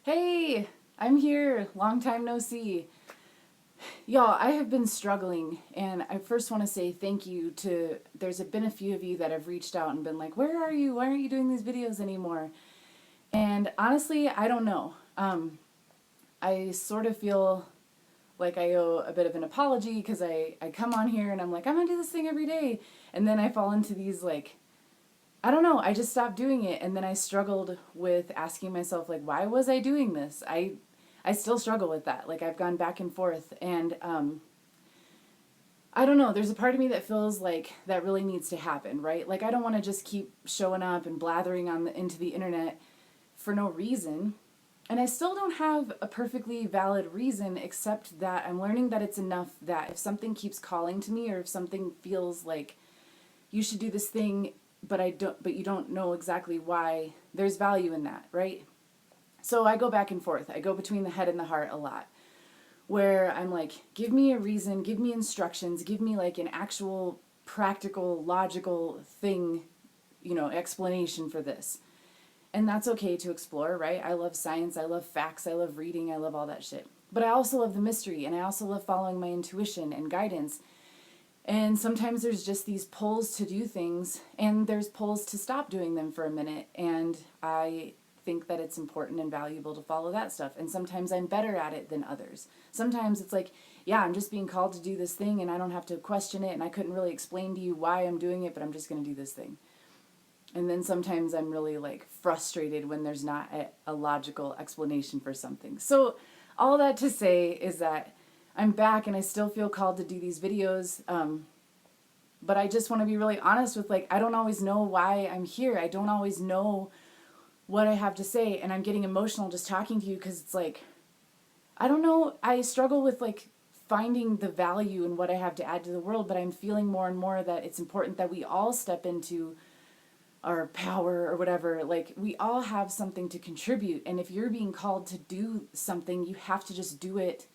Hey, I'm here. Long time no see. Y'all, I have been struggling, and I first want to say thank you to. Been a few of you that have reached out and been like, "Where are you? Why aren't you doing these videos anymore?" And honestly, I don't know. I sort of feel like I owe a bit of an apology because I come on here and I'm like, I'm gonna do this thing every day. And then I fall into these like, I don't know, I just stopped doing it. And then I struggled with asking myself, like, why was I doing this? I still struggle with that. Like, I've gone back and forth. And I don't know, there's a part of me that feels like that really needs to happen, right? Like, I don't want to just keep showing up and blathering into the internet for no reason. And I still don't have a perfectly valid reason, except that I'm learning that it's enough that if something keeps calling to me, or if something feels like you should do this thing, but you don't know exactly why, there's value in that, right? So I go back and forth. I go between the head and the heart a lot, where I'm like, give me a reason, give me instructions, give me like an actual practical, logical thing, explanation for this. And that's okay to explore, right? I love science, I love facts, I love reading, I love all that shit. But I also love the mystery, and I also love following my intuition and guidance. And sometimes there's just these pulls to do things, and there's pulls to stop doing them for a minute. And I think that it's important and valuable to follow that stuff. And sometimes I'm better at it than others. Sometimes it's like, yeah, I'm just being called to do this thing, and I don't have to question it, and I couldn't really explain to you why I'm doing it, but I'm just going to do this thing. And then sometimes I'm really like frustrated when there's not a logical explanation for something. So, all that to say is that I'm back and I still feel called to do these videos. But I just want to be really honest with, like, I don't always know why I'm here. I don't always know what I have to say. And I'm getting emotional just talking to you because it's like, I don't know. I struggle with like finding the value in what I have to add to the world, but I'm feeling more and more that it's important that we all step into our power or whatever. Like, we all have something to contribute, and if you're being called to do something, you have to just do it,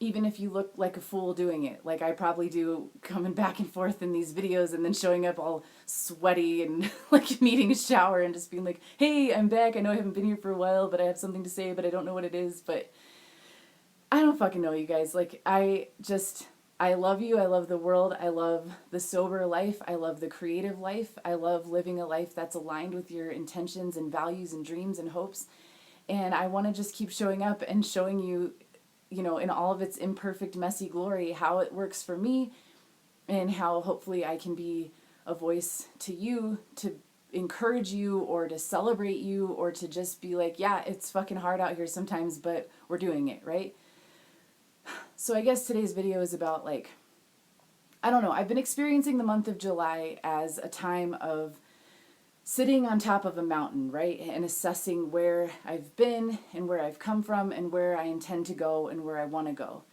even if you look like a fool doing it, like I probably do, coming back and forth in these videos and then showing up all sweaty and like needing a shower and just being like, hey, I'm back, I know I haven't been here for a while, but I have something to say, but I don't know what it is. But I don't fucking know, you guys. Like, I love you. I love the world. I love the sober life. I love the creative life. I love living a life that's aligned with your intentions and values and dreams and hopes. And I want to just keep showing up and showing you, in all of its imperfect, messy glory, how it works for me, and how hopefully I can be a voice to you to encourage you, or to celebrate you, or to just be like, yeah, it's fucking hard out here sometimes, but we're doing it, right? So I guess today's video is about, like, I don't know, I've been experiencing the month of July as a time of sitting on top of a mountain, right? And assessing where I've been and where I've come from and where I intend to go and where I want to go.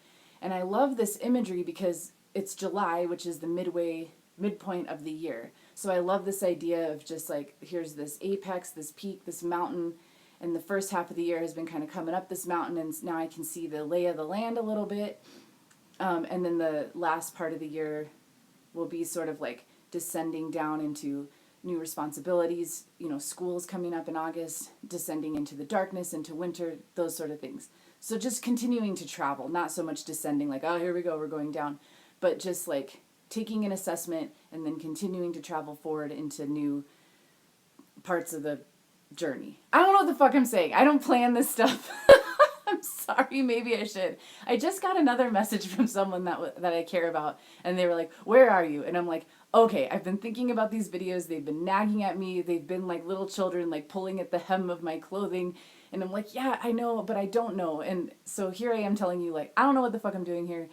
And I love this imagery because it's July, which is the midpoint of the year. So I love this idea of just like, here's this apex, this peak, this mountain, and the first half of the year has been kind of coming up this mountain, and now I can see the lay of the land a little bit. And then the last part of the year will be sort of like descending down into new responsibilities, school's coming up in August, descending into the darkness, into winter, those sort of things. So just continuing to travel, not so much descending like, oh, here we go, we're going down, but just like taking an assessment and then continuing to travel forward into new parts of the journey. I don't know what the fuck I'm saying. I don't plan this stuff. I'm sorry, maybe I should. I just got another message from someone that I care about, and they were like, where are you? And I'm like, okay, I've been thinking about these videos. They've been nagging at me. They've been like little children, like pulling at the hem of my clothing. And I'm like, yeah, I know, but I don't know. And so here I am telling you, like, I don't know what the fuck I'm doing here.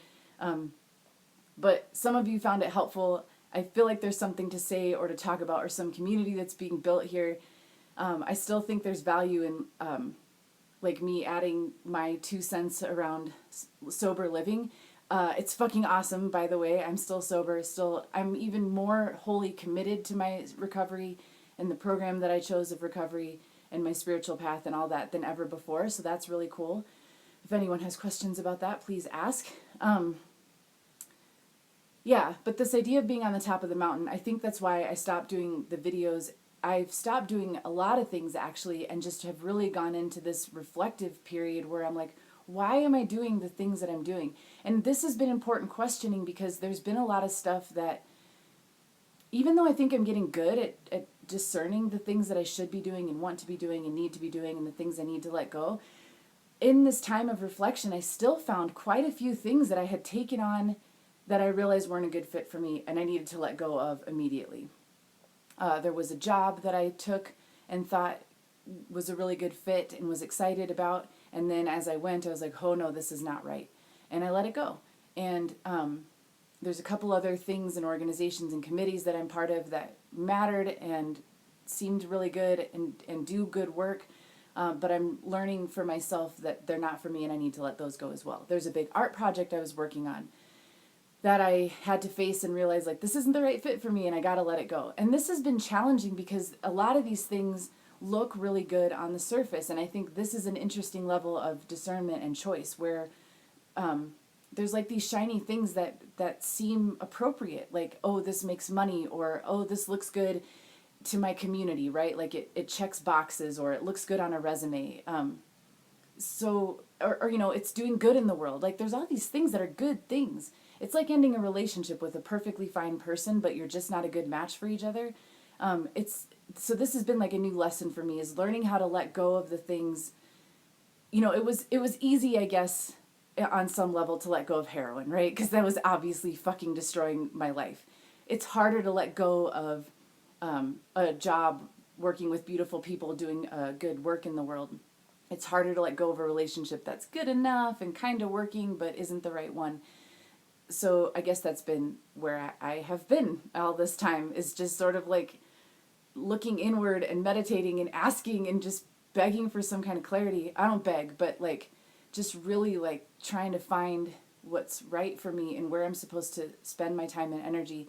But some of you found it helpful. I feel like there's something to say or to talk about, or some community that's being built here. I still think there's value in like me adding my 2 cents around sober living. It's fucking awesome, by the way. I'm still sober. I'm even more wholly committed to my recovery and the program that I chose of recovery and my spiritual path and all that than ever before. So that's really cool. If anyone has questions about that, please ask. Yeah, but this idea of being on the top of the mountain, I think that's why I stopped doing the videos I've stopped doing a lot of things actually and just have really gone into this reflective period where I'm like, why am I doing the things that I'm doing? And this has been important questioning because there's been a lot of stuff that, even though I think I'm getting good at discerning the things that I should be doing and want to be doing and need to be doing and the things I need to let go, in this time of reflection, I still found quite a few things that I had taken on that I realized weren't a good fit for me and I needed to let go of immediately. There was a job that I took and thought was a really good fit and was excited about. And then as I went, I was like, oh no, this is not right. And I let it go. And there's a couple other things and organizations and committees that I'm part of that mattered and seemed really good and do good work. But I'm learning for myself that they're not for me and I need to let those go as well. There's a big art project I was working on that I had to face and realize like this isn't the right fit for me and I got to let it go. And this has been challenging because a lot of these things look really good on the surface, and I think this is an interesting level of discernment and choice where there's like these shiny things that seem appropriate, like, oh, this makes money, or oh, this looks good to my community, right? Like it checks boxes, or it looks good on a resume. Or you know, it's doing good in the world. Like there's all these things that are good things. It's like ending a relationship with a perfectly fine person, but you're just not a good match for each other. So this has been like a new lesson for me, is learning how to let go of the things. You know, it was easy, I guess, on some level to let go of heroin, right? Because that was obviously fucking destroying my life. It's harder to let go of a job working with beautiful people doing good work in the world. It's harder to let go of a relationship that's good enough and kind of working but isn't the right one. So I guess that's been where I have been all this time, is just sort of like looking inward and meditating and asking and just begging for some kind of clarity. I don't beg, but like just really like trying to find what's right for me and where I'm supposed to spend my time and energy.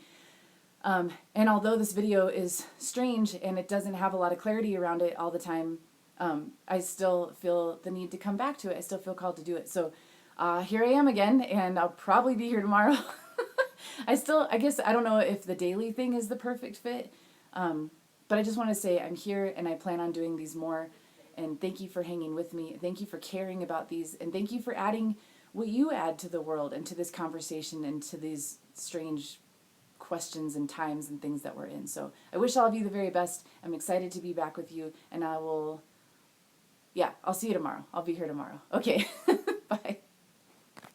And although this video is strange and it doesn't have a lot of clarity around it all the time, I still feel the need to come back to it. I still feel called to do it. So here I am again, and I'll probably be here tomorrow. I guess I don't know if the daily thing is the perfect fit, but I just want to say I'm here and I plan on doing these more. And thank you for hanging with me. Thank you for caring about these. And thank you for adding what you add to the world and to this conversation and to these strange questions and times and things that we're in. So I wish all of you the very best. I'm excited to be back with you. And I'll see you tomorrow. I'll be here tomorrow. Okay. Bye.